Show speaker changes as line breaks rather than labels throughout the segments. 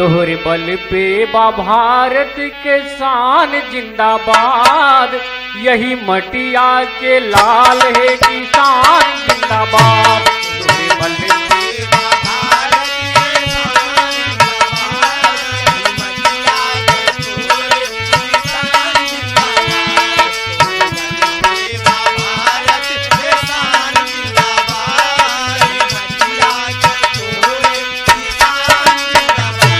तोहरे बल पे बा भारत के शान जिंदाबाद, यही मटिया के लाल है किसान जिंदाबाद। तोहरे बल पे बा भारत के शान जिंदाबाद, यही मटिया के किसान जिंदाबाद। तोहरे बल पे बा भारत के शान जिंदाबाद, मटिया के किसान जिंदाबाद।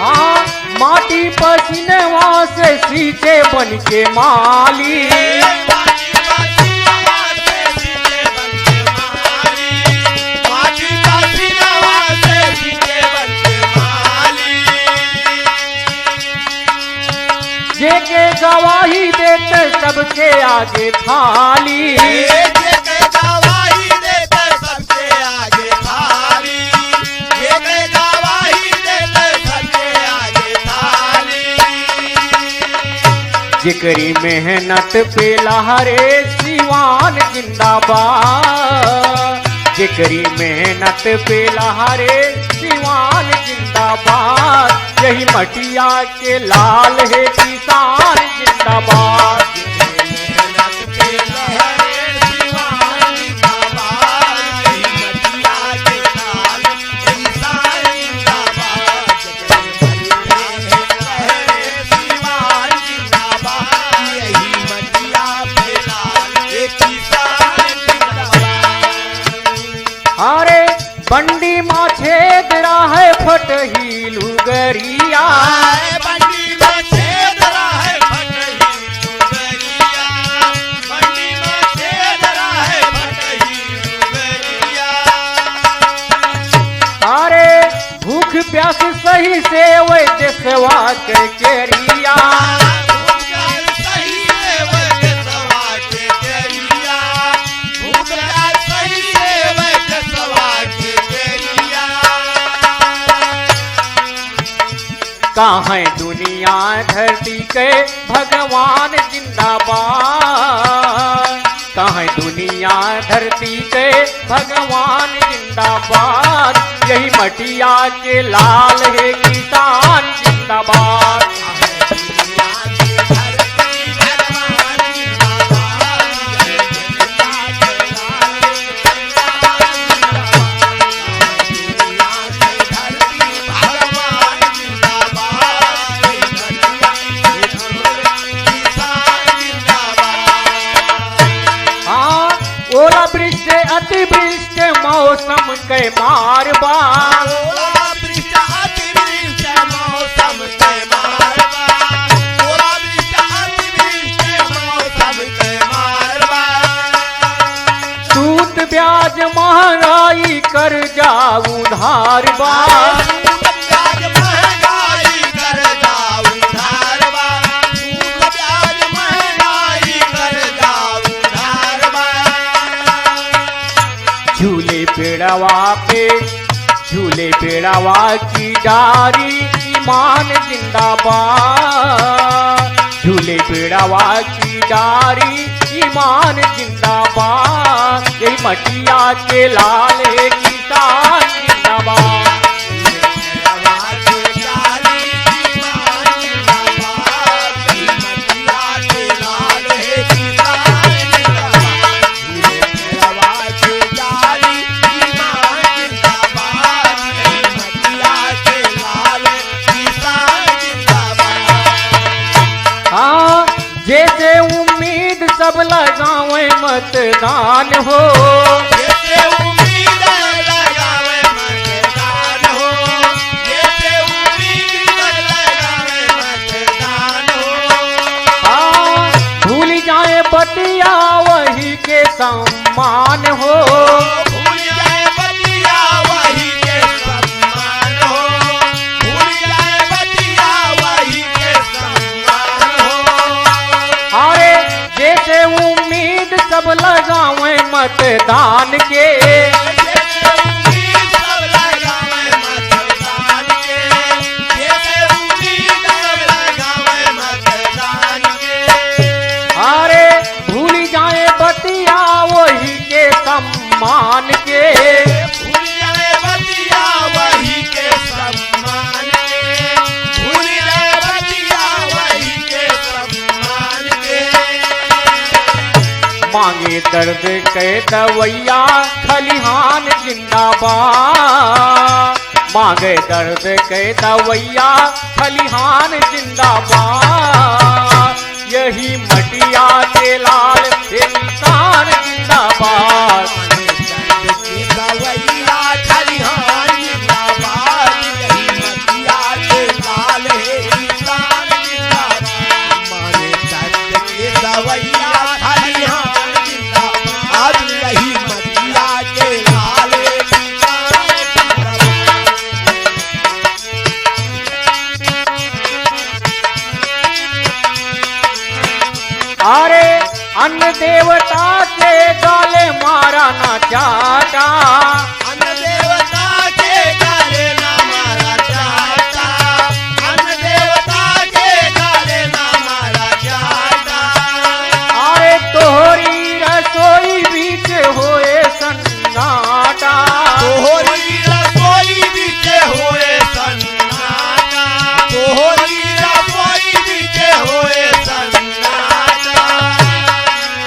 हाँ, माटी पसीनेवा से सींचे बन के माली, जेके गवाही देते सबके आगे थाली, जेके गवाही देते सबके आगे थाली, जेके गवाही देते सबके आगे थाली। जिकरी मेहनत पे लहरे सिवान जिंदाबाद, जिकरी मेहनत पे लहरे सिवान जिंदाबाद, यही मटिया के लाल है किसान जिंदाबाद। मेहनत पे लहरे सिवान जिंदाबाद, यही मटिया के लाल किसान जिंदाबाद। लहरे सिवान जिंदाबाद, यही मटिया के लाल किसान जिंदाबाद। अरे बंडी माँ छेद रहा है फटही लुगरिया, बंडी माँ छेद रहा है फटही लुगरिया, बंडी माँ छेद रहा है फटही लुगरिया। अरे भूख प्यास सही से वैद्य सेवा के केरिया, कहाँ है दुनिया धरती के भगवान जिंदाबाद, कहाँ है दुनिया धरती के भगवान जिंदाबाद, यही मटिया के लाल है किसान जिंदाबाद। ओला वृष्टि अतिवृष्टि मौसम के मारबा, ओला वृष्टि अतिवृष्टि मौसम के मारबा, ओला वृष्टि अतिवृष्टि मौसम के मारबा। सूद ब्याज महंगाई कर्जा उधार बा, झूले पेड़वा पे झूले पेड़वा की डारी ईमान जिंदाबाद, झूले पेड़वा की डारी ईमान जिंदाबाद, यही मटिया के लाल है किसान जिंदाबाद। जैसे उम्मीद सब लगावे मतदान हो, जैसे उम्मीद लगावे मतदान हो, जैसे उम्मीद लगावे मतदान हो। हाँ, भूल जाए बतिया वही के सम्मान हो, भूल जाए बतिया वही के सम्मान हो, भूल जाए बतिया वही के सम्मान हो। अरे जैसे उम्मीद सब लगावे मतदान के, जैसे उम्मीद सब लगावे मतदान के, जैसे उम्मीद सब लगावे मतदान के। अरे भूल जाए बतिया वही के सम्मान के, भूल जाए बतिया वही के सम्मान मांगे दर्द के दवैया खलिहान जिंदाबाद, मांगे दर्द के दवैया खलिहान जिंदाबाद, यही मटिया के लाल हे किसान जिंदाबाद।
दवैया खलिहान जिंदाबाद, यही मटिया के लाल हे किसान जिंदाबाद, मांगे दर्द के दवैया खलिहान जिंदाबाद, यही मटिया के लाल हे किसान जिंदाबाद।
अरे अन्न देवता के गाले मारा ना चाटा,
अन्न देवता के गाले ना मारा जाता, अन्न देवता के गाले ना मारा जाता।
अरे तोहरी रसोई बीच होए सन्नाटा,
तोहरी रसोई बीच होए सन्नाटा, तोहरी रसोई बीच होए सन्नाटा।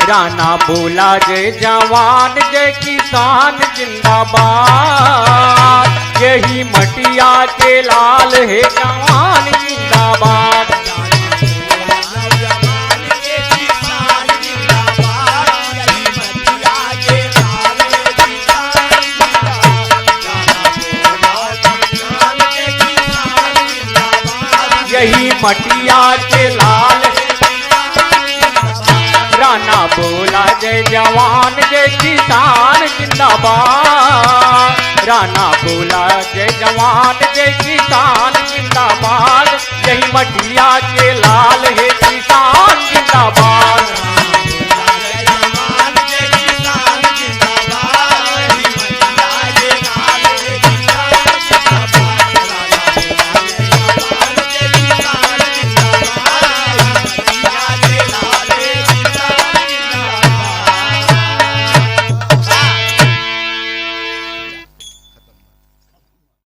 राणा बोला जय जवान जय किसान जिंदाबाद, यही मटिया के लाल है जवान जिंदाबाद।
नौजवान के किसान जिंदाबाद, यही मटिया के लाल हे किसान जिंदाबाद, के किसान जिंदाबाद,
यही मटिया के लाल है। राणा बोला जय जवान जय किसान जिंदाबाद, राणा बोला जय जवान जय किसान जिंदाबाद, यही मटिया के लाल